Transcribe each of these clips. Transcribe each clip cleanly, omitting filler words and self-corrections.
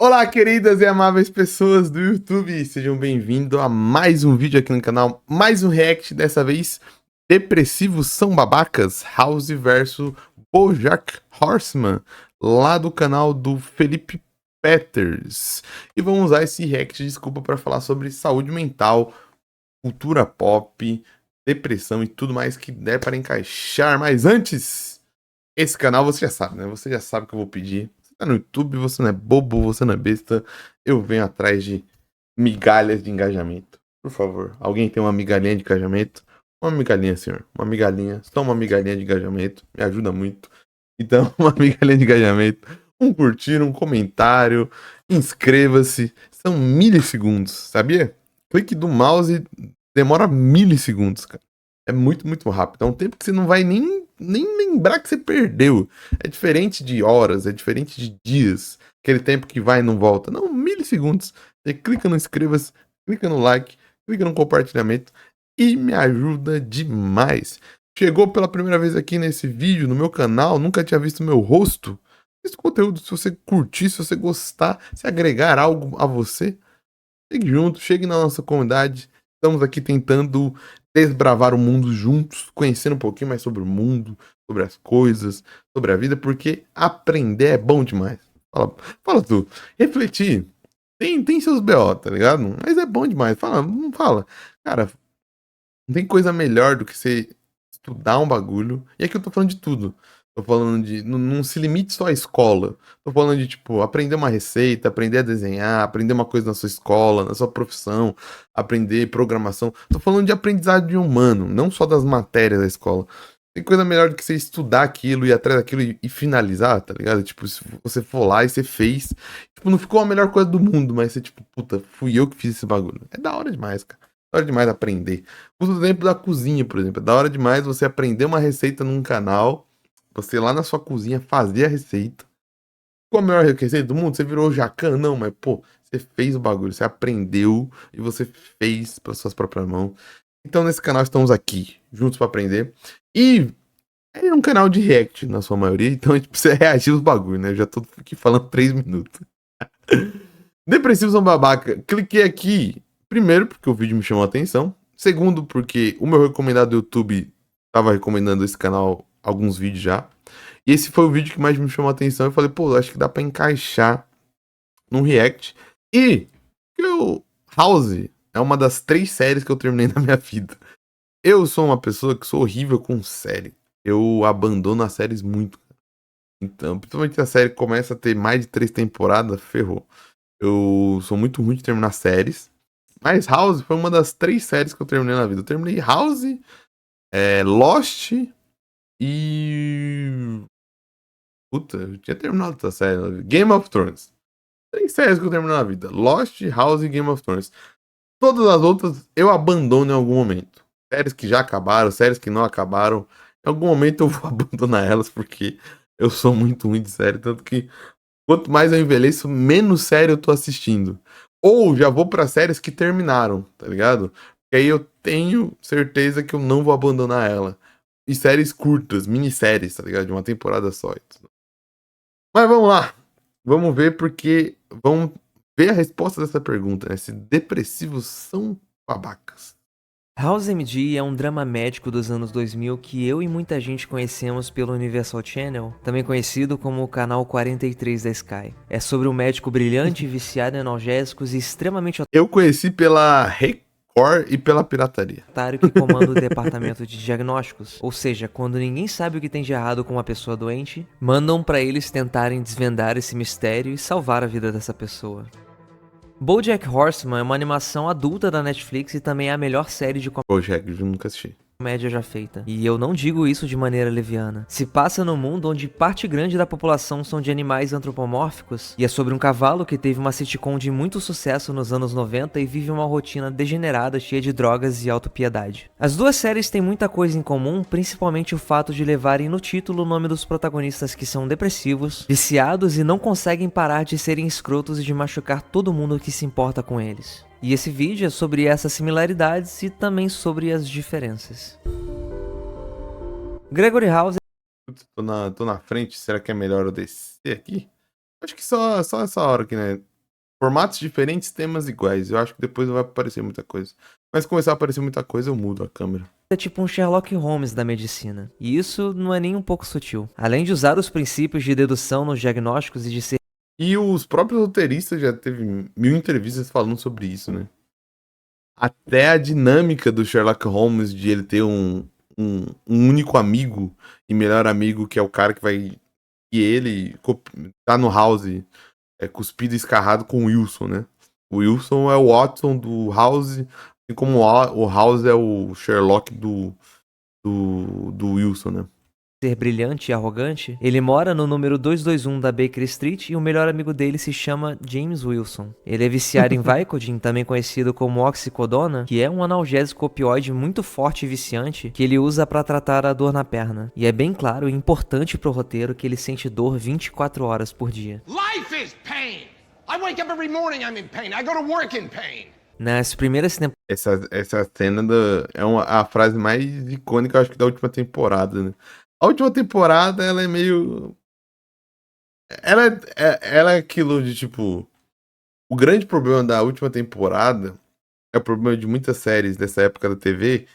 Olá, queridas e amáveis pessoas do YouTube, sejam bem-vindos a mais um vídeo aqui no canal, mais um react, dessa vez, Depressivos São Babacas, House vs BoJack Horseman, lá do canal do Felipe Peters. E vamos usar esse react, desculpa, para falar sobre saúde mental, cultura pop, depressão e tudo mais que der para encaixar, mas antes... Esse canal você já sabe, né? Você já sabe o que eu vou pedir. Você tá no YouTube, você não é bobo, você não é besta. Eu venho atrás de migalhas de engajamento. Por favor, alguém tem uma migalhinha de engajamento? Uma migalhinha, senhor. Uma migalhinha. Só uma migalhinha de engajamento. Me ajuda muito. Então, uma migalhinha de engajamento. Um curtir, um comentário. Inscreva-se. São milissegundos, sabia? Clique do mouse demora milissegundos, cara. É muito, muito rápido. É um tempo que você não vai nem lembrar que você perdeu. É diferente de horas, é diferente de dias. Aquele tempo que vai e não volta. Não, milissegundos. Você clica no inscreva-se, clica no like, clica no compartilhamento e me ajuda demais. Chegou pela primeira vez aqui nesse vídeo, no meu canal, nunca tinha visto meu rosto. Esse conteúdo, se você curtir, se você gostar, se agregar algo a você, chegue junto, chegue na nossa comunidade. Estamos aqui tentando desbravar o mundo juntos, conhecendo um pouquinho mais sobre o mundo, sobre as coisas, sobre a vida, porque aprender é bom demais. Fala tu. Refletir tem seus BO, tá ligado? Mas é bom demais. Fala, não fala. Cara, não tem coisa melhor do que você estudar um bagulho. E aqui eu tô falando de tudo. Tô falando de. Não se limite só à escola. Tô falando de, tipo, aprender uma receita, aprender a desenhar, aprender uma coisa na sua escola, na sua profissão, aprender programação. Tô falando de aprendizado humano, não só das matérias da escola. Tem coisa melhor do que você estudar aquilo, ir atrás daquilo e finalizar, tá ligado? Tipo, se você for lá e você fez. Tipo, não ficou a melhor coisa do mundo, mas você, tipo, puta, fui eu que fiz esse bagulho. É da hora demais, cara. Da hora demais aprender. Usa o exemplo da cozinha, por exemplo. É da hora demais você aprender uma receita num canal, você lá na sua cozinha fazer a receita. Qual a melhor receita do mundo? Você virou jacan? Não, mas pô, você fez o bagulho, você aprendeu e você fez pelas suas próprias mãos. Então nesse canal estamos aqui, juntos para aprender. E é um canal de react na sua maioria, então a gente precisa reagir aos bagulhos, né? Eu já tô aqui falando 3 minutos. Depressivos são babaca. Cliquei aqui, primeiro, porque o vídeo me chamou a atenção. Segundo, porque o meu recomendado do YouTube tava recomendando esse canal alguns vídeos já. E esse foi o vídeo que mais me chamou a atenção. Eu falei, pô, acho que dá pra encaixar num react. E eu, House é uma das 3 séries que eu terminei na minha vida. Eu sou uma pessoa que sou horrível com série. Eu abandono as séries muito. Então, principalmente se a série começa a ter mais de 3 temporadas, ferrou. Eu sou muito ruim de terminar séries. Mas House foi uma das 3 séries que eu terminei na vida. Eu terminei House, Lost e. Puta, eu tinha terminado essa série. Game of Thrones. 3 séries que eu terminei na vida: Lost, House e Game of Thrones. Todas as outras eu abandono em algum momento. Séries que já acabaram, séries que não acabaram. Em algum momento eu vou abandonar elas porque eu sou muito ruim de série. Tanto que quanto mais eu envelheço, menos série eu tô assistindo. Ou já vou pra séries que terminaram, tá ligado? Porque aí eu tenho certeza que eu não vou abandonar ela. E séries curtas, minisséries, tá ligado? De uma temporada só. Mas vamos lá. Vamos ver porque vamos ver a resposta dessa pergunta, né? Se depressivos são babacas. House MD é um drama médico dos anos 2000 que eu e muita gente conhecemos pelo Universal Channel, também conhecido como o canal 43 da Sky. É sobre um médico brilhante, viciado em analgésicos e extremamente Eu conheci pela Record e pela pirataria. otário que comanda o departamento de diagnósticos, ou seja, quando ninguém sabe o que tem de errado com uma pessoa doente, mandam pra eles tentarem desvendar esse mistério e salvar a vida dessa pessoa. BoJack Horseman é uma animação adulta da Netflix e também é a melhor série de BoJack, eu nunca assisti. comédia já feita. E eu não digo isso de maneira leviana. Se passa num mundo onde parte grande da população são de animais antropomórficos, e é sobre um cavalo que teve uma sitcom de muito sucesso nos anos 90 e vive uma rotina degenerada cheia de drogas e autopiedade. As duas séries têm muita coisa em comum, principalmente o fato de levarem no título o nome dos protagonistas que são depressivos, viciados e não conseguem parar de serem escrotos e de machucar todo mundo que se importa com eles. E esse vídeo é sobre essas similaridades e também sobre as diferenças. Gregory House Putz, tô na frente, será que é melhor eu descer aqui? Acho que só essa hora aqui, né? Formatos diferentes, temas iguais. Eu acho que depois não vai aparecer muita coisa. Mas se começar a aparecer muita coisa, eu mudo a câmera. É tipo um Sherlock Holmes da medicina. E isso não é nem um pouco sutil. Além de usar os princípios de dedução nos diagnósticos e de ser E os próprios roteiristas já teve 1000 entrevistas falando sobre isso, né? Até a dinâmica do Sherlock Holmes de ele ter um único amigo e melhor amigo, que é o cara que vai... E ele tá no House, cuspido e escarrado com o Wilson, né? O Wilson é o Watson do House, assim como o House é o Sherlock do Wilson, né? brilhante e arrogante, ele mora no número 221 da Baker Street e o melhor amigo dele se chama James Wilson. Ele é viciado em Vicodin, também conhecido como oxicodona, que é um analgésico opioide muito forte e viciante que ele usa para tratar a dor na perna. E é bem claro e importante pro roteiro que ele sente dor 24 horas por dia. Life is pain. I wake up every morning, I'm in pain. I go to work in pain. Nas primeiras temporadas Essa cena a frase mais icônica, eu acho que da última temporada, né? A última temporada, ela é meio... Ela é aquilo de, tipo... O grande problema da última temporada é o problema de muitas séries dessa época da TV,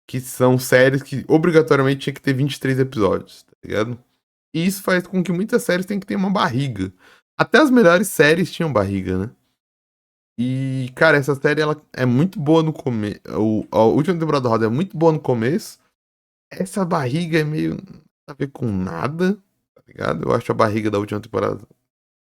que são séries que obrigatoriamente tinha que ter 23 episódios, tá ligado? E isso faz com que muitas séries tenham que ter uma barriga. Até as melhores séries tinham barriga, né? E, cara, essa série, ela é muito boa no começo. A última temporada do House é muito boa no começo. Essa barriga é meio... nada a ver com nada, tá ligado? Eu acho a barriga da última temporada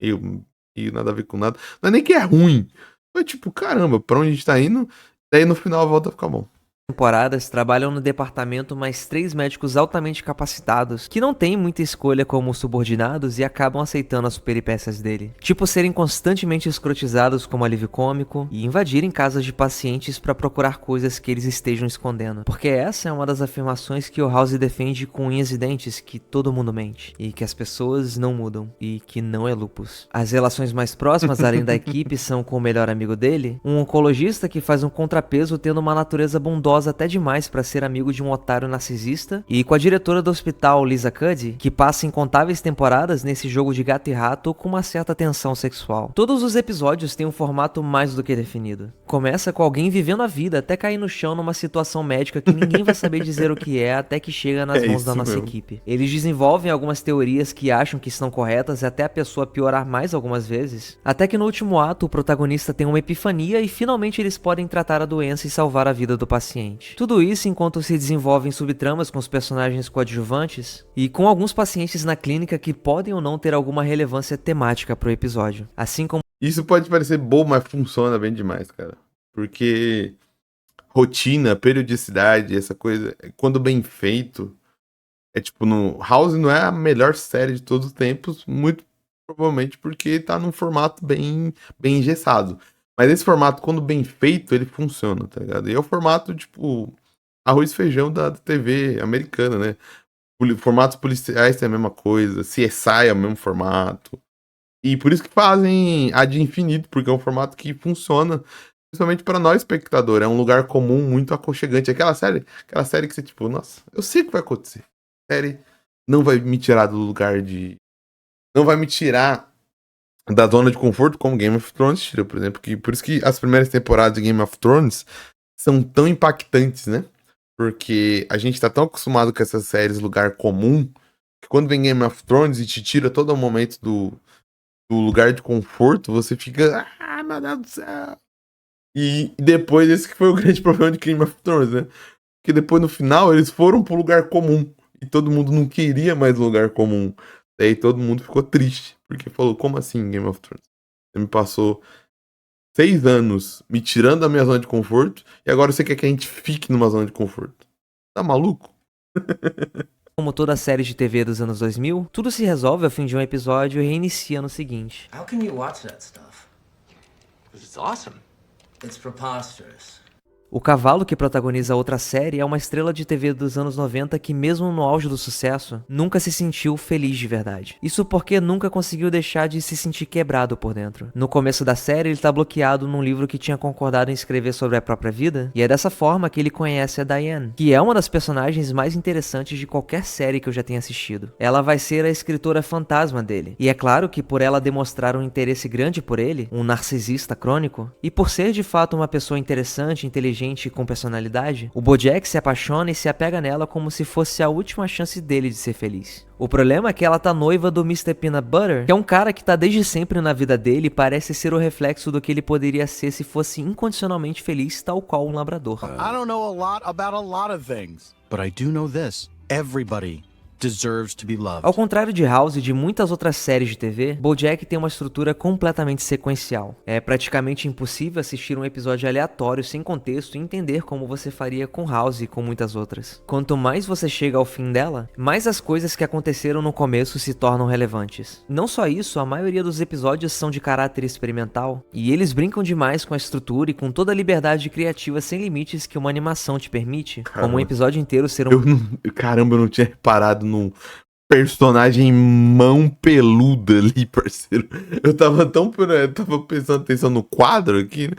meio nada a ver com nada. Não é nem que é ruim. É tipo, caramba, pra onde a gente tá indo? Daí no final volta a ficar bom. temporadas trabalham no departamento mais 3 médicos altamente capacitados, que não têm muita escolha como subordinados e acabam aceitando as peripécias dele. Tipo serem constantemente escrotizados como alívio cômico e invadirem casas de pacientes para procurar coisas que eles estejam escondendo. Porque essa é uma das afirmações que o House defende com unhas e dentes, que todo mundo mente, e que as pessoas não mudam, e que não é lupus. As relações mais próximas, além da equipe, são com o melhor amigo dele, um oncologista que faz um contrapeso tendo uma natureza bondosa até demais pra ser amigo de um otário narcisista, e com a diretora do hospital, Lisa Cuddy, que passa incontáveis temporadas nesse jogo de gato e rato com uma certa tensão sexual. Todos os episódios têm um formato mais do que definido. Começa com alguém vivendo a vida até cair no chão numa situação médica que ninguém vai saber dizer o que é até que chega nas mãos da nossa equipe. Eles desenvolvem algumas teorias que acham que estão corretas até a pessoa piorar mais algumas vezes, até que no último ato o protagonista tem uma epifania e finalmente eles podem tratar a doença e salvar a vida do paciente. Tudo isso enquanto se desenvolvem subtramas com os personagens coadjuvantes e com alguns pacientes na clínica que podem ou não ter alguma relevância temática pro episódio. Assim como Isso pode parecer bobo, mas funciona bem demais, cara. Porque rotina, periodicidade, essa coisa, quando bem feito, é tipo, no House não é a melhor série de todos os tempos, muito provavelmente porque tá num formato bem engessado. Mas esse formato, quando bem feito, ele funciona, tá ligado? E é o formato, tipo, arroz e feijão da TV americana, né? Formatos policiais tem a mesma coisa, CSI é o mesmo formato. E por isso que fazem Ad Infinito, porque é um formato que funciona, principalmente pra nós, espectador. É um lugar comum, muito aconchegante. Aquela série que você, tipo, nossa, eu sei o que vai acontecer. A série não vai me tirar do lugar de... Não vai me tirar da zona de conforto como Game of Thrones tira, por exemplo. Por isso que as primeiras temporadas de Game of Thrones são tão impactantes, né? Porque a gente tá tão acostumado com essas séries lugar comum, que quando vem Game of Thrones e te tira todo o momento do lugar de conforto, você fica... Ah, meu Deus do céu! E depois, esse que foi o grande problema de Game of Thrones, né? Porque depois, no final, eles foram pro lugar comum. E todo mundo não queria mais lugar comum. Daí todo mundo ficou triste. Porque falou, como assim Game of Thrones? Você me passou 6 anos me tirando da minha zona de conforto e agora você quer que a gente fique numa zona de conforto. Tá maluco? Como toda a série de TV dos anos 2000, tudo se resolve ao fim de um episódio e reinicia no seguinte. How can you watch that stuff? Because it's awesome. It's preposterous. O cavalo que protagoniza a outra série é uma estrela de TV dos anos 90 que, mesmo no auge do sucesso, nunca se sentiu feliz de verdade. Isso porque nunca conseguiu deixar de se sentir quebrado por dentro. No começo da série, ele tá bloqueado num livro que tinha concordado em escrever sobre a própria vida, e é dessa forma que ele conhece a Diane, que é uma das personagens mais interessantes de qualquer série que eu já tenha assistido. Ela vai ser a escritora fantasma dele, e é claro que por ela demonstrar um interesse grande por ele, um narcisista crônico, e por ser de fato uma pessoa interessante, inteligente e com personalidade, o BoJack se apaixona e se apega nela como se fosse a última chance dele de ser feliz. O problema é que ela tá noiva do Mr. Peanut Butter, que é um cara que tá desde sempre na vida dele e parece ser o reflexo do que ele poderia ser se fosse incondicionalmente feliz, tal qual um labrador. I don't know a lot about a lot of things, but I do know this. Everybody deserves to be loved. Ao contrário de House e de muitas outras séries de TV, BoJack tem uma estrutura completamente sequencial. É praticamente impossível assistir um episódio aleatório sem contexto e entender como você faria com House e com muitas outras. Quanto mais você chega ao fim dela, mais as coisas que aconteceram no começo se tornam relevantes. Não só isso, a maioria dos episódios são de caráter experimental, e eles brincam demais com a estrutura e com toda a liberdade criativa sem limites que uma animação te permite, como um episódio inteiro ser Caramba, eu não tinha reparado num personagem mão peluda ali, parceiro. Eu tava prestando atenção no quadro aqui, né?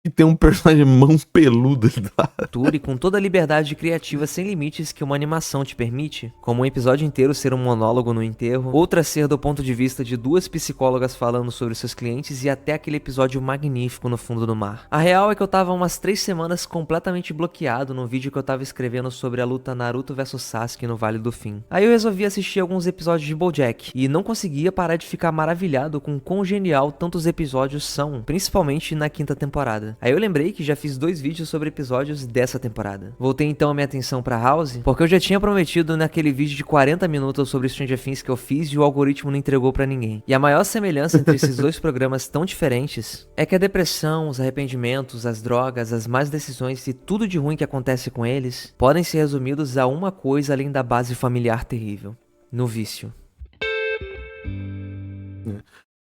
E tem um personagem mão peluda ali lá. E com toda a liberdade criativa sem limites que uma animação te permite, como um episódio inteiro ser um monólogo no enterro, outra ser do ponto de vista de duas psicólogas falando sobre seus clientes e até aquele episódio magnífico no fundo do mar. A real é que eu tava umas 3 semanas completamente bloqueado no vídeo que eu tava escrevendo sobre a luta Naruto vs Sasuke no Vale do Fim. Aí eu resolvi assistir alguns episódios de BoJack e não conseguia parar de ficar maravilhado com quão genial tantos episódios são, principalmente na 5ª temporada. Aí eu lembrei que já fiz 2 vídeos sobre episódios dessa temporada. Voltei então a minha atenção pra House, porque eu já tinha prometido naquele vídeo de 40 minutos sobre Stranger Things que eu fiz e o algoritmo não entregou pra ninguém. E a maior semelhança entre esses dois programas tão diferentes é que a depressão, os arrependimentos, as drogas, as más decisões e tudo de ruim que acontece com eles podem ser resumidos a uma coisa além da base familiar terrível: no vício.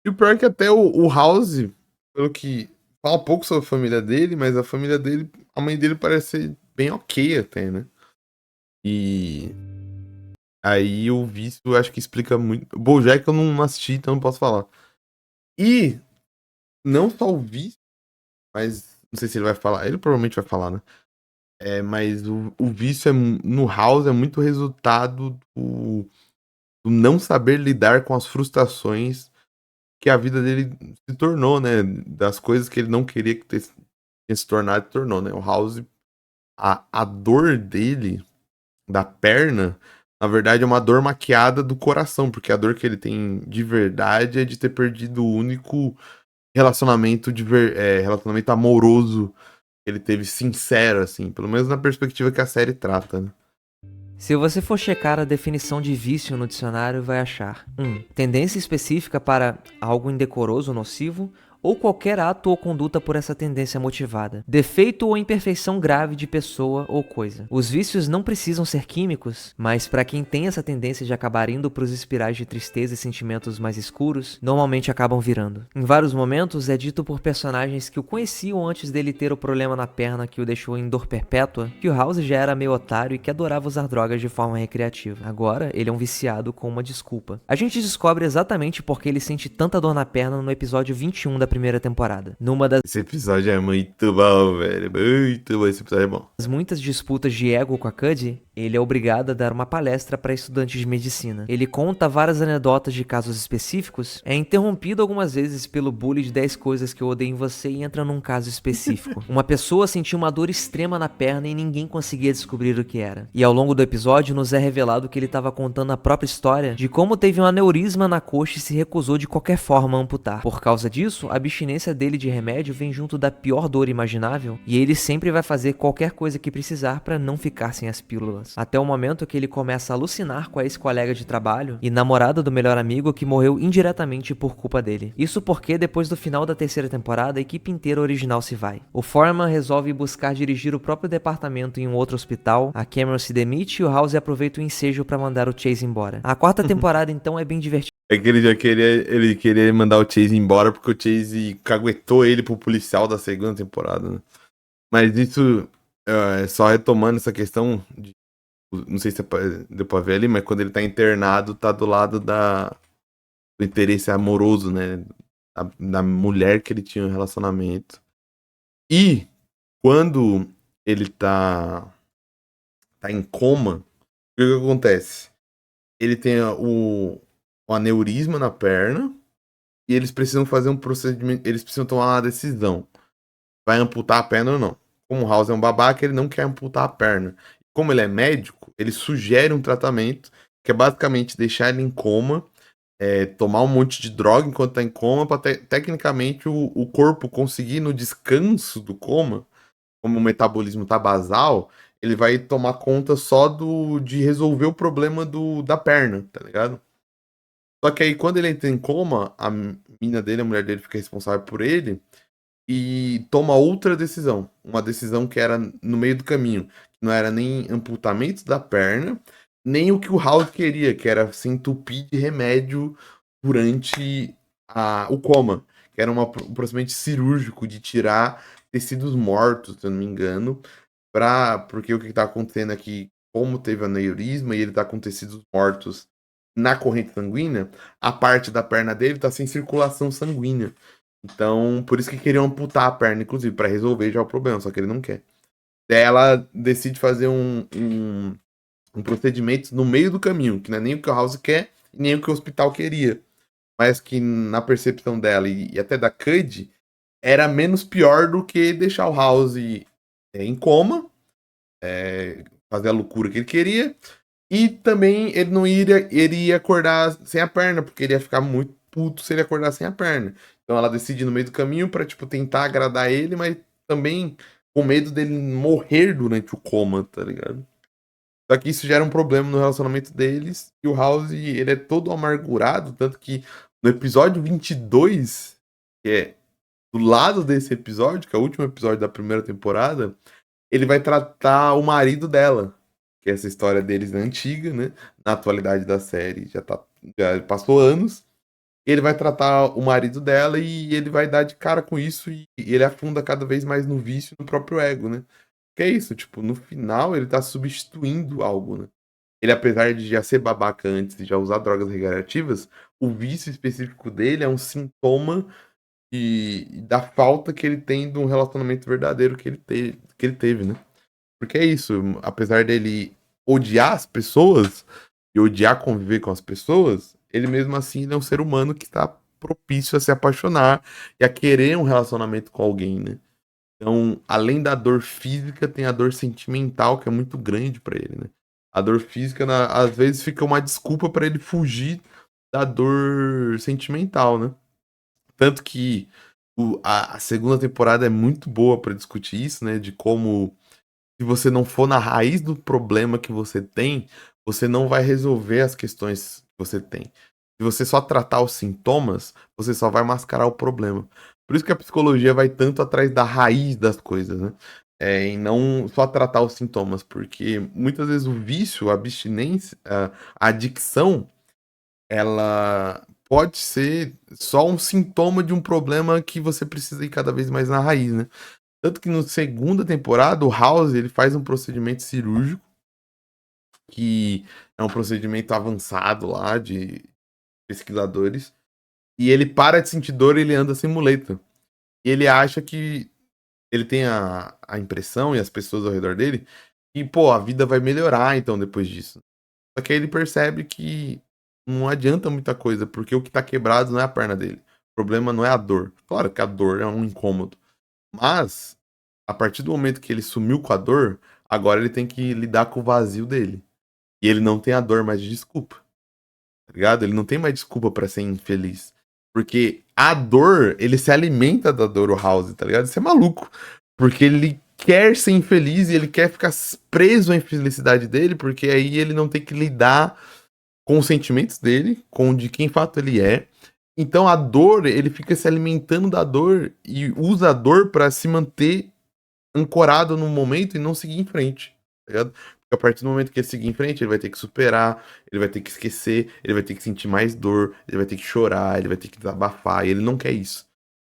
E o pior é que até o House, pelo que fala um pouco sobre a família dele, mas a família dele, a mãe dele parece ser bem ok até, né? E aí o vício eu acho que explica muito. BoJack eu não assisti, então não posso falar. E não só o vício, mas não sei se ele vai falar, ele provavelmente vai falar, né? Mas o vício no House é muito resultado do não saber lidar com as frustrações que a vida dele se tornou, né? Das coisas que ele não queria que tinha se tornado, se tornou, né? O House, a dor dele, da perna, na verdade é uma dor maquiada do coração, porque a dor que ele tem de verdade é de ter perdido o único relacionamento relacionamento amoroso que ele teve sincero, assim, pelo menos na perspectiva que a série trata, né? Se você for checar a definição de vício no dicionário, vai achar: 1. Tendência específica para algo indecoroso ou nocivo, ou qualquer ato ou conduta por essa tendência motivada. Defeito ou imperfeição grave de pessoa ou coisa. Os vícios não precisam ser químicos, mas para quem tem essa tendência de acabar indo para os espirais de tristeza e sentimentos mais escuros, normalmente acabam virando. Em vários momentos é dito por personagens que o conheciam antes dele ter o problema na perna que o deixou em dor perpétua, que o House já era meio otário e que adorava usar drogas de forma recreativa. Agora, ele é um viciado com uma desculpa. A gente descobre exatamente por que ele sente tanta dor na perna no episódio 21 da primeira temporada. Esse episódio é muito bom, velho. Muito bom, esse episódio é bom. Nas muitas disputas de ego com a Cuddy, ele é obrigado a dar uma palestra para estudantes de medicina. Ele conta várias anedotas de casos específicos, é interrompido algumas vezes pelo bully de 10 coisas que eu odeio em você e entra num caso específico. Uma pessoa sentiu uma dor extrema na perna e ninguém conseguia descobrir o que era. E ao longo do episódio nos é revelado que ele estava contando a própria história de como teve um aneurisma na coxa e se recusou de qualquer forma a amputar. Por causa disso, a abstinência dele de remédio vem junto da pior dor imaginável e ele sempre vai fazer qualquer coisa que precisar para não ficar sem as pílulas. Até o momento que ele começa a alucinar com a ex-colega de trabalho e namorada do melhor amigo que morreu indiretamente por culpa dele. Isso porque depois do final da 3ª temporada a equipe inteira original se vai. O Foreman resolve buscar dirigir o próprio departamento em um outro hospital, a Cameron se demite e o House aproveita o ensejo para mandar o Chase embora. A 4ª temporada então é bem divertida. É que ele queria mandar o Chase embora porque o Chase caguetou ele pro policial da 2ª temporada, né? Mas isso, só retomando essa questão, não sei se deu pra ver ali, mas quando ele tá internado, tá do lado do interesse amoroso, né? Da mulher que ele tinha um relacionamento. E quando ele tá em coma, o que acontece? Ele tem o aneurisma na perna e eles precisam fazer um procedimento, eles precisam tomar uma decisão. Vai amputar a perna ou não? Como o House é um babaca, ele não quer amputar a perna. Como ele é médico, ele sugere um tratamento que é basicamente deixar ele em coma, tomar um monte de droga enquanto tá em coma, para tecnicamente o corpo conseguir no descanso do coma, como o metabolismo tá basal, ele vai tomar conta só de resolver o problema da perna, tá ligado? Só que aí quando ele entra em coma, a mina dele, a mulher dele fica responsável por ele e toma outra decisão. Uma decisão que era no meio do caminho. Que não era nem amputamento da perna, nem o que o House queria, que era se entupir de remédio durante o coma. Que era um procedimento cirúrgico de tirar tecidos mortos, se eu não me engano. Porque o que está acontecendo aqui, como teve aneurisma e ele está com tecidos mortos na corrente sanguínea, a parte da perna dele está sem circulação sanguínea. Então, por isso que queriam amputar a perna, inclusive, para resolver já o problema, só que ele não quer. Daí ela decide fazer um procedimento no meio do caminho, que não é nem o que o House quer e nem o que o hospital queria. Mas que na percepção dela e até da Cud, era menos pior do que deixar o House em coma, fazer a loucura que ele queria, e também ele não iria acordar sem a perna, porque ele ia ficar muito puto se ele acordar sem a perna. Então ela decide no meio do caminho pra, tipo, tentar agradar ele, mas também com medo dele morrer durante o coma, tá ligado? Só que isso gera um problema no relacionamento deles, e o House, ele é todo amargurado, tanto que no episódio 22, que é do lado desse episódio, que é o último episódio da primeira temporada, ele vai tratar o marido dela, que essa história deles é antiga, né? Na atualidade da série já passou anos. Ele vai tratar o marido dela e ele vai dar de cara com isso e ele afunda cada vez mais no vício e no próprio ego, né? Que é isso, tipo, no final ele tá substituindo algo, né? Ele, apesar de já ser babaca antes e já usar drogas recreativas, o vício específico dele é um sintoma da falta que ele tem de um relacionamento verdadeiro que ele teve, né? Porque é isso, apesar dele odiar as pessoas e odiar conviver com as pessoas, ele mesmo assim ele é um ser humano que está propício a se apaixonar e a querer um relacionamento com alguém, né? Então, além da dor física, tem a dor sentimental que é muito grande pra ele, né? A dor física, às vezes, fica uma desculpa pra ele fugir da dor sentimental, né? Tanto que a segunda temporada é muito boa pra discutir isso, né? De como se você não for na raiz do problema que você não vai resolver as questões que você tem. Se você só tratar os sintomas, você só vai mascarar o problema. Por isso que a psicologia vai tanto atrás da raiz das coisas, né? E não só tratar os sintomas, porque muitas vezes o vício, a abstinência, a adicção, ela pode ser só um sintoma de um problema que você precisa ir cada vez mais na raiz, né? Tanto que na segunda temporada, o House ele faz um procedimento cirúrgico, que é um procedimento avançado lá de pesquisadores, e ele para de sentir dor e ele anda sem muleta. E ele acha que ele tem a impressão, e as pessoas ao redor dele, que, pô, a vida vai melhorar então depois disso. Só que aí ele percebe que não adianta muita coisa, porque o que tá quebrado não é a perna dele. O problema não é a dor. Claro que a dor é um incômodo. Mas, a partir do momento que ele sumiu com a dor, agora ele tem que lidar com o vazio dele. E ele não tem a dor mais de desculpa. Tá ligado? Ele não tem mais desculpa pra ser infeliz. Porque a dor, ele se alimenta da dor, o House, tá ligado? Isso é maluco. Porque ele quer ser infeliz e ele quer ficar preso à infelicidade dele, porque aí ele não tem que lidar com os sentimentos dele, com de quem fato ele é. Então a dor, ele fica se alimentando da dor e usa a dor pra se manter ancorado no momento e não seguir em frente, tá ligado? Porque a partir do momento que ele seguir em frente, ele vai ter que superar, ele vai ter que esquecer, ele vai ter que sentir mais dor, ele vai ter que chorar, ele vai ter que desabafar, e ele não quer isso.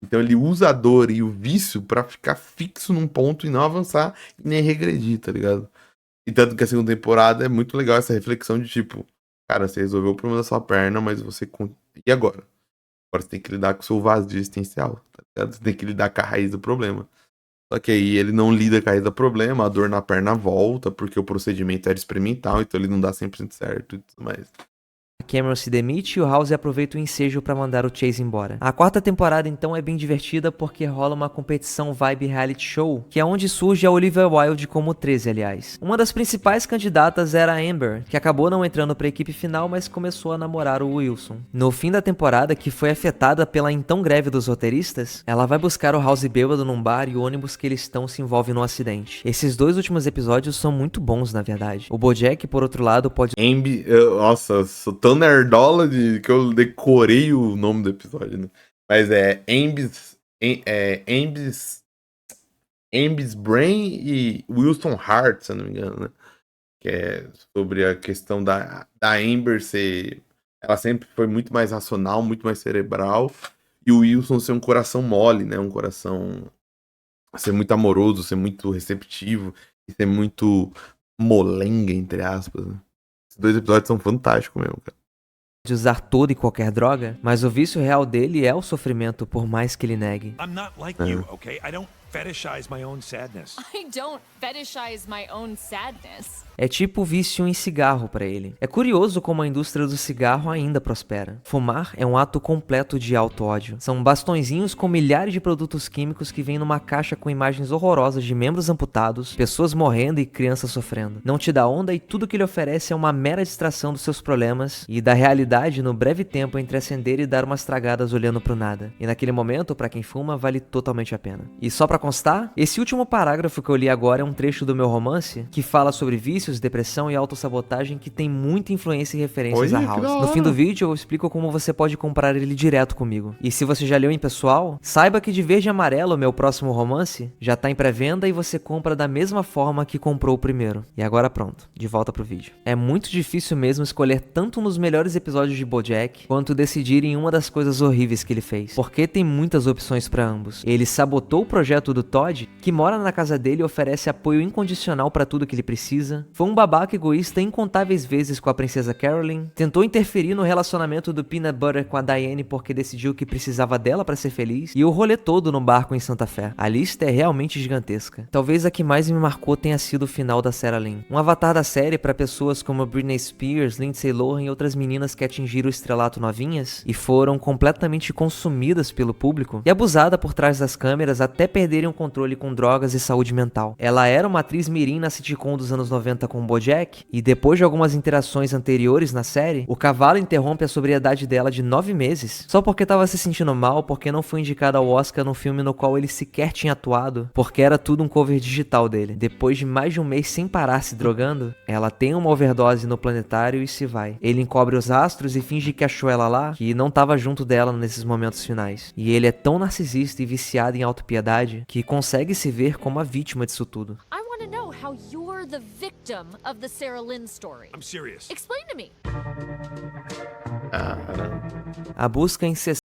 Então ele usa a dor e o vício pra ficar fixo num ponto e não avançar e nem regredir, tá ligado? E tanto que a segunda temporada é muito legal essa reflexão de tipo, cara, você resolveu o problema da sua perna, mas você... E agora? Agora você tem que lidar com o seu vazio existencial, tá ligado? Você tem que lidar com a raiz do problema. Só que aí ele não lida com a raiz do problema, a dor na perna volta, porque o procedimento era experimental, então ele não dá 100% certo e tudo mais. Cameron se demite e o House aproveita o ensejo pra mandar o Chase embora. A quarta temporada então é bem divertida porque rola uma competição vibe reality show, que é onde surge a Olivia Wilde como 13, aliás. Uma das principais candidatas era a Amber, que acabou não entrando pra equipe final, mas começou a namorar o Wilson. No fim da temporada, que foi afetada pela então greve dos roteiristas, ela vai buscar o House bêbado num bar e o ônibus que eles estão se envolve num acidente. Esses dois últimos episódios são muito bons, na verdade. O BoJack, por outro lado, pode... Nossa, sou tão nerdola que eu decorei o nome do episódio, né? Mas é Amber's Brain e Wilson Hart, se eu não me engano, né? Que é sobre a questão da Amber ser... Ela sempre foi muito mais racional, muito mais cerebral. E o Wilson ser um coração mole, né? Um coração... Ser muito amoroso, ser muito receptivo. E ser muito molenga, entre aspas, né? Esses dois episódios são fantásticos mesmo, cara. de usar toda e qualquer droga, mas o vício real dele é o sofrimento, por mais que ele negue. I'm not like you, okay? I don't fetishize my own sadness. I don't fetishize my own sadness. É tipo vício em cigarro pra ele. É curioso como a indústria do cigarro ainda prospera. Fumar é um ato completo de auto-ódio. São bastõezinhos com milhares de produtos químicos que vêm numa caixa com imagens horrorosas de membros amputados, pessoas morrendo e crianças sofrendo. Não te dá onda e tudo que ele oferece é uma mera distração dos seus problemas e da realidade no breve tempo entre acender e dar umas tragadas olhando pro nada. E naquele momento, pra quem fuma, vale totalmente a pena. E só pra constar, esse último parágrafo que eu li agora é um trecho do meu romance que fala sobre vícios, depressão e autossabotagem que tem muita influência e referências a House. No fim do vídeo eu explico como você pode comprar ele direto comigo. E se você já leu em pessoal, saiba que de Verde e Amarelo, meu próximo romance, já tá em pré-venda e você compra da mesma forma que comprou o primeiro. E agora pronto, de volta pro vídeo. É muito difícil mesmo escolher tanto nos melhores episódios de BoJack, quanto decidir em uma das coisas horríveis que ele fez. Porque tem muitas opções pra ambos. Ele sabotou o projeto do Todd, que mora na casa dele e oferece apoio incondicional pra tudo que ele precisa. Foi um babaca egoísta incontáveis vezes com a princesa Carolyn. Tentou interferir no relacionamento do Peanut Butter com a Diane porque decidiu que precisava dela pra ser feliz. E o rolê todo no barco em Santa Fé. A lista é realmente gigantesca. Talvez a que mais me marcou tenha sido o final da Sarah Lynn. Um avatar da série pra pessoas como Britney Spears, Lindsay Lohan e outras meninas que atingiram o estrelato novinhas e foram completamente consumidas pelo público e abusada por trás das câmeras até perderem o controle com drogas e saúde mental. Ela era uma atriz mirim na sitcom dos anos 90 com BoJack, e depois de algumas interações anteriores na série, o cavalo interrompe a sobriedade dela de 9 meses, só porque tava se sentindo mal porque não foi indicada ao Oscar no filme no qual ele sequer tinha atuado, porque era tudo um cover digital dele. Depois de mais de um mês sem parar se drogando, ela tem uma overdose no planetário e se vai. Ele encobre os astros e finge que achou ela lá, que não tava junto dela nesses momentos finais. E ele é tão narcisista e viciado em autopiedade que consegue se ver como a vítima disso tudo. I want to know how you're the victim of the Sarah Lynn story. I'm serious. Explain to me. A busca incessante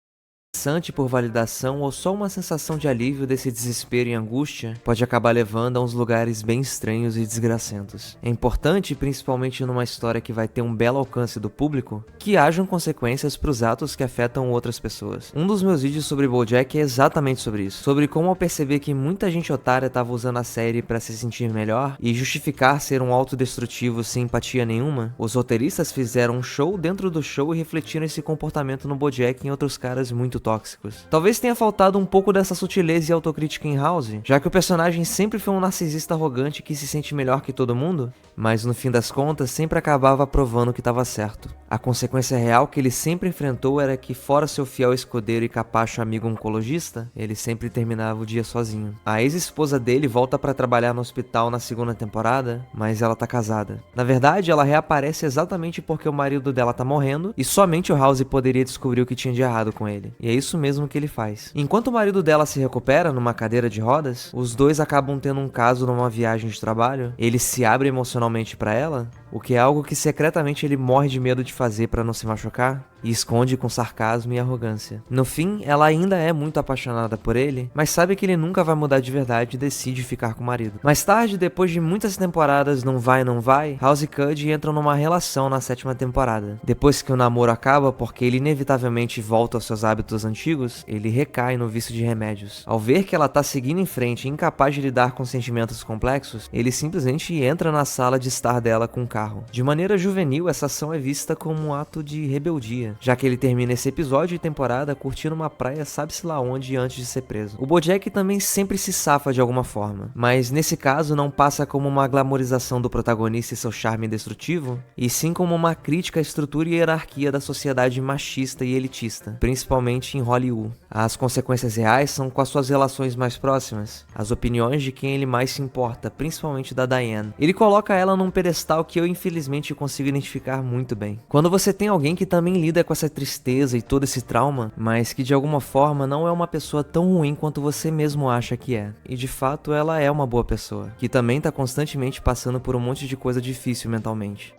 por validação ou só uma sensação de alívio desse desespero e angústia pode acabar levando a uns lugares bem estranhos e desgracentos. É importante, principalmente numa história que vai ter um belo alcance do público, que hajam consequências para os atos que afetam outras pessoas. Um dos meus vídeos sobre BoJack é exatamente sobre isso, sobre como ao perceber que muita gente otária estava usando a série para se sentir melhor e justificar ser um autodestrutivo sem empatia nenhuma, os roteiristas fizeram um show dentro do show e refletiram esse comportamento no BoJack e em outros caras muito tóxicos. Talvez tenha faltado um pouco dessa sutileza e autocrítica em House, já que o personagem sempre foi um narcisista arrogante que se sente melhor que todo mundo, mas no fim das contas sempre acabava provando que estava certo. A consequência real que ele sempre enfrentou era que, fora seu fiel escudeiro e capacho amigo oncologista, ele sempre terminava o dia sozinho. A ex-esposa dele volta para trabalhar no hospital na segunda temporada, mas ela tá casada. Na verdade, ela reaparece exatamente porque o marido dela tá morrendo e somente o House poderia descobrir o que tinha de errado com ele. E é isso mesmo que ele faz. Enquanto o marido dela se recupera numa cadeira de rodas, os dois acabam tendo um caso numa viagem de trabalho. Ele se abre emocionalmente pra ela, o que é algo que secretamente ele morre de medo de fazer pra não se machucar. e esconde com sarcasmo e arrogância. No fim, ela ainda é muito apaixonada por ele, mas sabe que ele nunca vai mudar de verdade e decide ficar com o marido. Mais tarde, depois de muitas temporadas não vai, House e Cud entram numa relação na 7ª temporada. Depois que o namoro acaba, porque ele inevitavelmente volta aos seus hábitos antigos, ele recai no vício de remédios. Ao ver que ela tá seguindo em frente e incapaz de lidar com sentimentos complexos, ele simplesmente entra na sala de estar dela com o carro. De maneira juvenil, essa ação é vista como um ato de rebeldia, já que ele termina esse episódio e temporada curtindo uma praia sabe-se lá onde antes de ser preso. O BoJack também sempre se safa de alguma forma, mas nesse caso não passa como uma glamorização do protagonista e seu charme destrutivo, e sim como uma crítica à estrutura e hierarquia da sociedade machista e elitista, principalmente em Hollywood. As consequências reais são com as suas relações mais próximas, as opiniões de quem ele mais se importa, principalmente da Diane. Ele coloca ela num pedestal que eu infelizmente consigo identificar muito bem. Quando você tem alguém que também lida com essa tristeza e todo esse trauma, mas que de alguma forma não é uma pessoa tão ruim quanto você mesmo acha que é. E de fato ela é uma boa pessoa, que também tá constantemente passando por um monte de coisa difícil mentalmente.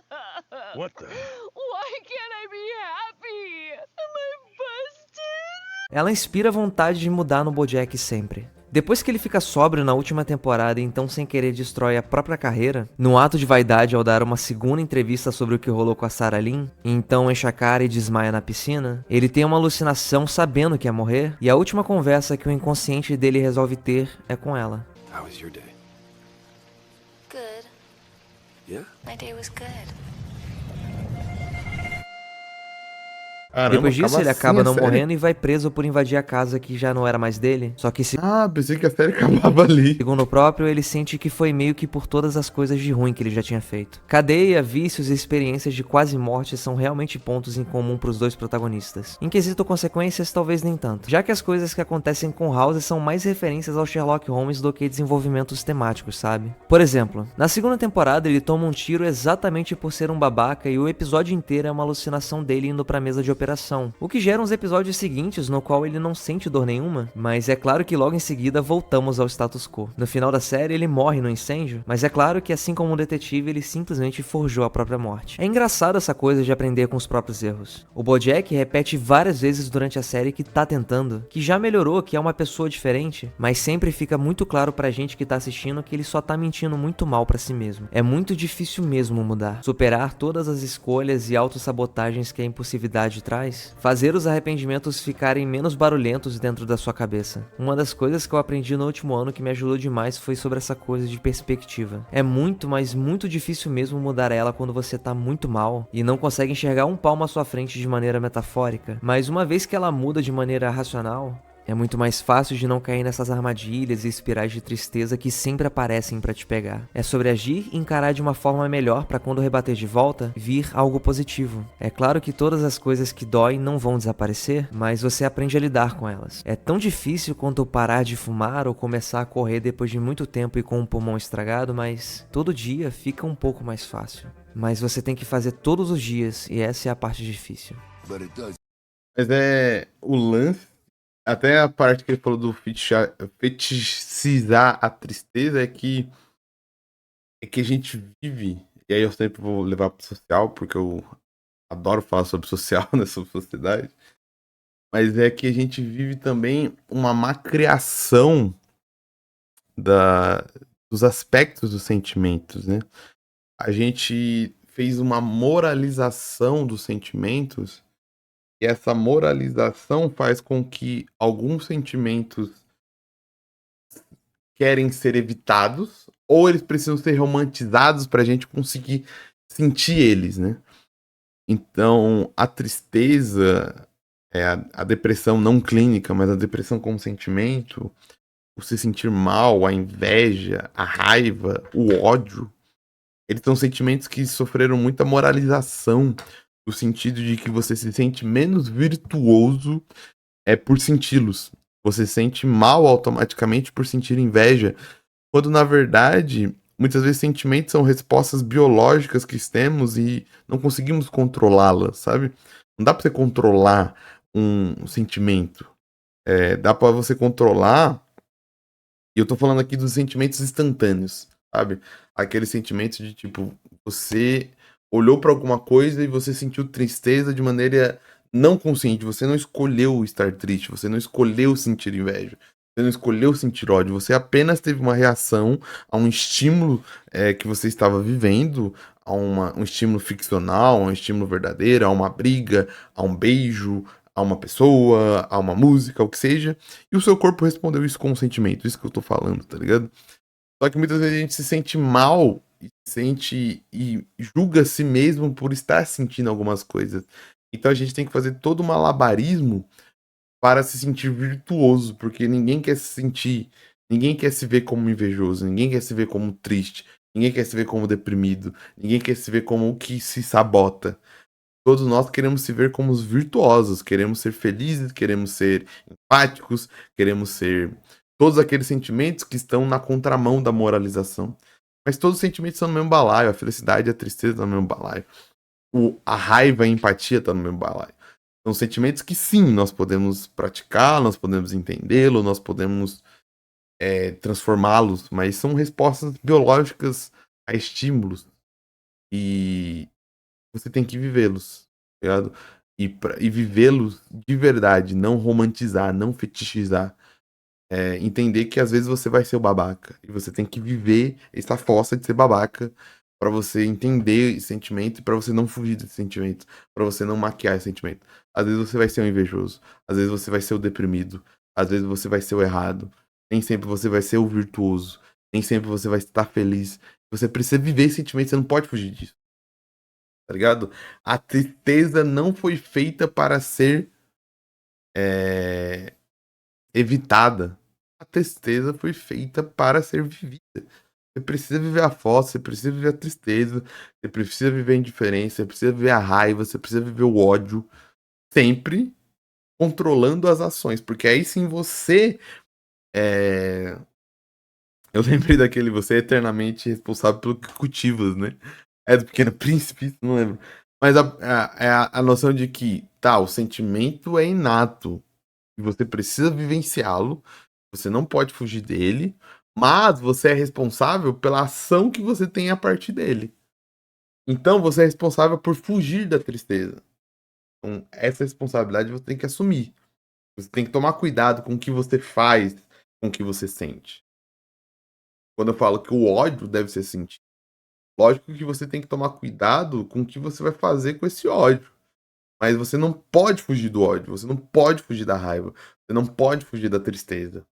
What the? Why can't I be happy? Am I busted? Ela inspira a vontade de mudar no BoJack sempre. Depois que ele fica sóbrio na última temporada e então sem querer destrói a própria carreira, num ato de vaidade ao dar uma segunda entrevista sobre o que rolou com a Sarah Lynn, e então enche a cara e desmaia na piscina, ele tem uma alucinação sabendo que ia morrer, e a última conversa que o inconsciente dele resolve ter é com ela. How was your day? Good. Yeah? My day was good. Caramba, Depois disso, ele assim acaba a não série? morrendo e vai preso por invadir a casa que já não era mais dele. Só que, Ah, pensei que a série acabava ali. segundo o próprio, ele sente que foi meio que por todas as coisas de ruim que ele já tinha feito. Cadeia, vícios e experiências de quase morte são realmente pontos em comum pros dois protagonistas. Em quesito consequências, talvez nem tanto, já que as coisas que acontecem com House são mais referências ao Sherlock Holmes do que desenvolvimentos temáticos, sabe? Por exemplo, na 2ª temporada ele toma um tiro exatamente por ser um babaca e o episódio inteiro é uma alucinação dele indo pra mesa de operação, o que gera uns episódios seguintes no qual ele não sente dor nenhuma, mas é claro que logo em seguida voltamos ao status quo. No final da série ele morre no incêndio, mas é claro que assim como um detetive ele simplesmente forjou a própria morte. É engraçado essa coisa de aprender com os próprios erros. O BoJack repete várias vezes durante a série que tá tentando, que já melhorou, que é uma pessoa diferente, mas sempre fica muito claro pra gente que tá assistindo que ele só tá mentindo muito mal pra si mesmo. É muito difícil mesmo mudar, superar todas as escolhas e autossabotagens que a impulsividade traz, fazer os arrependimentos ficarem menos barulhentos dentro da sua cabeça. Uma das coisas que eu aprendi no último ano que me ajudou demais foi sobre essa coisa de perspectiva. É muito, mas muito difícil mesmo mudar ela quando você tá muito mal e não consegue enxergar um palmo à sua frente de maneira metafórica, mas uma vez que ela muda de maneira racional, é muito mais fácil de não cair nessas armadilhas e espirais de tristeza que sempre aparecem pra te pegar. É sobre agir e encarar de uma forma melhor pra quando rebater de volta, vir algo positivo. É claro que todas as coisas que doem não vão desaparecer, mas você aprende a lidar com elas. É tão difícil quanto parar de fumar ou começar a correr depois de muito tempo e com um pulmão estragado, mas todo dia fica um pouco mais fácil. Mas você tem que fazer todos os dias e essa é a parte difícil. Mas é o lance, até a parte que ele falou do fetichizar a tristeza é que a gente vive, e aí eu sempre vou levar pro social, porque eu adoro falar sobre social, né, sobre sociedade, mas é que a gente vive também uma má criação dos aspectos dos sentimentos, né? A gente fez uma moralização dos sentimentos. E essa moralização faz com que alguns sentimentos querem ser evitados, ou eles precisam ser romantizados para a gente conseguir sentir eles, né? Então, a tristeza, a depressão não clínica, mas a depressão como sentimento, o se sentir mal, a inveja, a raiva, o ódio, eles são sentimentos que sofreram muita moralização, no sentido de que você se sente menos virtuoso por senti-los. Você se sente mal automaticamente por sentir inveja, quando na verdade, muitas vezes sentimentos são respostas biológicas que temos e não conseguimos controlá-las, sabe? Não dá pra você controlar um sentimento. Dá pra você controlar, e eu tô falando aqui dos sentimentos instantâneos, sabe? Aquele sentimento de tipo, você olhou pra alguma coisa e você sentiu tristeza de maneira não consciente, você não escolheu estar triste, você não escolheu sentir inveja, você não escolheu sentir ódio, você apenas teve uma reação a um estímulo que você estava vivendo, a um estímulo ficcional, a um estímulo verdadeiro, a uma briga, a um beijo, a uma pessoa, a uma música, o que seja, e o seu corpo respondeu isso com um sentimento, isso que eu tô falando, tá ligado? Só que muitas vezes a gente se sente mal e sente e julga a si mesmo por estar sentindo algumas coisas. Então a gente tem que fazer todo um malabarismo para se sentir virtuoso, porque ninguém quer se sentir, ninguém quer se ver como invejoso, ninguém quer se ver como triste, ninguém quer se ver como deprimido, ninguém quer se ver como o que se sabota. Todos nós queremos se ver como os virtuosos, queremos ser felizes, queremos ser empáticos, queremos ser todos aqueles sentimentos que estão na contramão da moralização. Mas todos os sentimentos estão no mesmo balaio, a felicidade e a tristeza estão no mesmo balaio. A raiva e a empatia estão no mesmo balaio. São sentimentos que sim, nós podemos praticar, nós podemos entendê-los, nós podemos transformá-los, mas são respostas biológicas a estímulos. E você tem que vivê-los, tá ligado? E vivê-los de verdade, não romantizar, não fetichizar. Entender que às vezes você vai ser o babaca. E você tem que viver essa força de ser babaca pra você entender esse sentimento e pra você não fugir desse sentimento, pra você não maquiar esse sentimento. Às vezes você vai ser o invejoso, às vezes você vai ser o deprimido, às vezes você vai ser o errado. Nem sempre você vai ser o virtuoso, nem sempre você vai estar feliz. Você precisa viver esse sentimento, você não pode fugir disso. Tá ligado? A tristeza não foi feita para ser evitada. A tristeza foi feita para ser vivida. Você precisa viver a fossa, você precisa viver a tristeza, você precisa viver a indiferença, você precisa viver a raiva, você precisa viver o ódio, sempre controlando as ações, porque aí sim você Eu lembrei daquele você é eternamente responsável pelo que cultivas, né? É do Pequeno Príncipe, não lembro. Mas a noção de que, tá, o sentimento é inato e você precisa vivenciá-lo, você não pode fugir dele, mas você é responsável pela ação que você tem a partir dele. Então você é responsável por fugir da tristeza. Então, essa responsabilidade você tem que assumir. Você tem que tomar cuidado com o que você faz, com o que você sente. Quando eu falo que o ódio deve ser sentido, lógico que você tem que tomar cuidado com o que você vai fazer com esse ódio. Mas você não pode fugir do ódio, você não pode fugir da raiva, você não pode fugir da tristeza,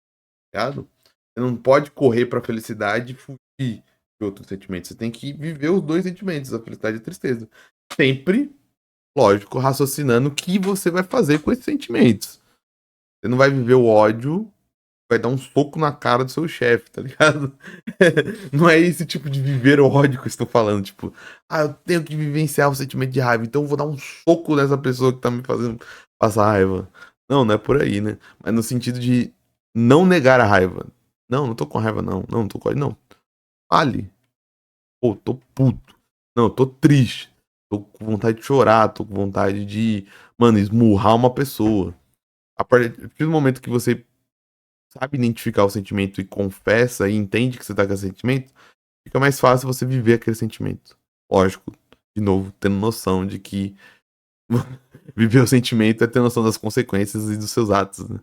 ligado? Você não pode correr pra felicidade e fugir de outros sentimentos. Você tem que viver os dois sentimentos, a felicidade e a tristeza. Sempre, lógico, raciocinando o que você vai fazer com esses sentimentos. Você não vai viver o ódio, vai dar um soco na cara do seu chefe, tá ligado? Não é esse tipo de viver o ódio que eu estou falando, tipo, eu tenho que vivenciar o sentimento de raiva, então eu vou dar um soco nessa pessoa que tá me fazendo passar raiva. Não, não é por aí, né? Mas no sentido de não negar a raiva. Não, não tô com raiva, não. Não, não tô com raiva, não. Fale. Pô, tô puto. Não, tô triste. Tô com vontade de chorar, tô com vontade de, mano, esmurrar uma pessoa. A partir do momento que você sabe identificar o sentimento e confessa e entende que você tá com esse sentimento, fica mais fácil você viver aquele sentimento. Lógico, de novo, tendo noção de que viver o sentimento é ter noção das consequências e dos seus atos, né?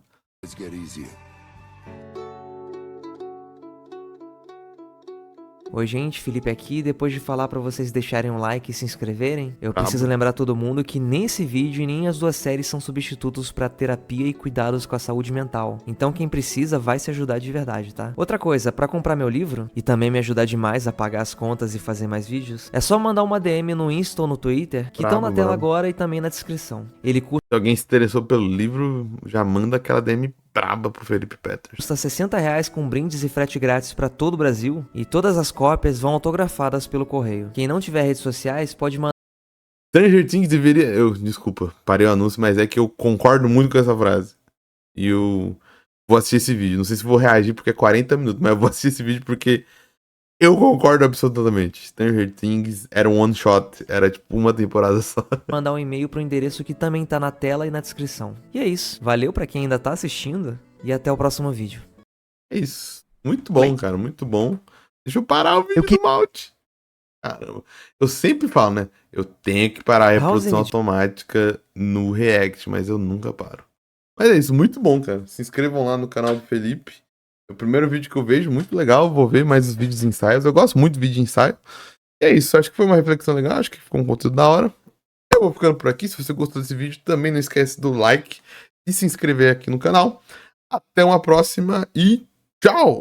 Oi gente, Felipe aqui. Depois de falar pra vocês deixarem um like e se inscreverem, eu Brabo. preciso lembrar todo mundo que nem esse vídeo e nem as duas séries são substitutos pra terapia e cuidados com a saúde mental. Então quem precisa vai se ajudar de verdade, tá? Outra coisa, pra comprar meu livro e também me ajudar demais a pagar as contas e fazer mais vídeos, é só mandar uma DM no Insta ou no Twitter, que estão na tela agora e também na descrição. Ele custa Se alguém se interessou pelo livro, já manda aquela DM braba pro Felipe Peters. Custa R$60 com brindes e frete grátis pra todo o Brasil e todas as cópias vão autografadas pelo correio. Quem não tiver redes sociais pode mandar. Stranger Things deveria. Desculpa, parei o anúncio, mas é que eu concordo muito com essa frase. E eu vou assistir esse vídeo. Não sei se vou reagir porque é 40 minutos, mas eu vou assistir esse vídeo porque eu concordo absolutamente. Stranger Things era um one shot, era tipo uma temporada só. Mandar um e-mail pro endereço que também tá na tela e na descrição. E é isso. Valeu pra quem ainda tá assistindo e até o próximo vídeo. É isso. Muito bom, cara, muito bom. Deixa eu parar o vídeo do Malte. Caramba. Eu sempre falo, né? Eu tenho que parar a reprodução House automática no React, mas eu nunca paro. Mas é isso, muito bom, cara. Se inscrevam lá no canal do Felipe. É o primeiro vídeo que eu vejo, muito legal. Vou ver mais os vídeos de ensaios. Eu gosto muito de vídeo de ensaio. E é isso, acho que foi uma reflexão legal. Acho que ficou um conteúdo da hora. Eu vou ficando por aqui. Se você gostou desse vídeo, também não esquece do like e se inscrever aqui no canal. Até uma próxima e tchau!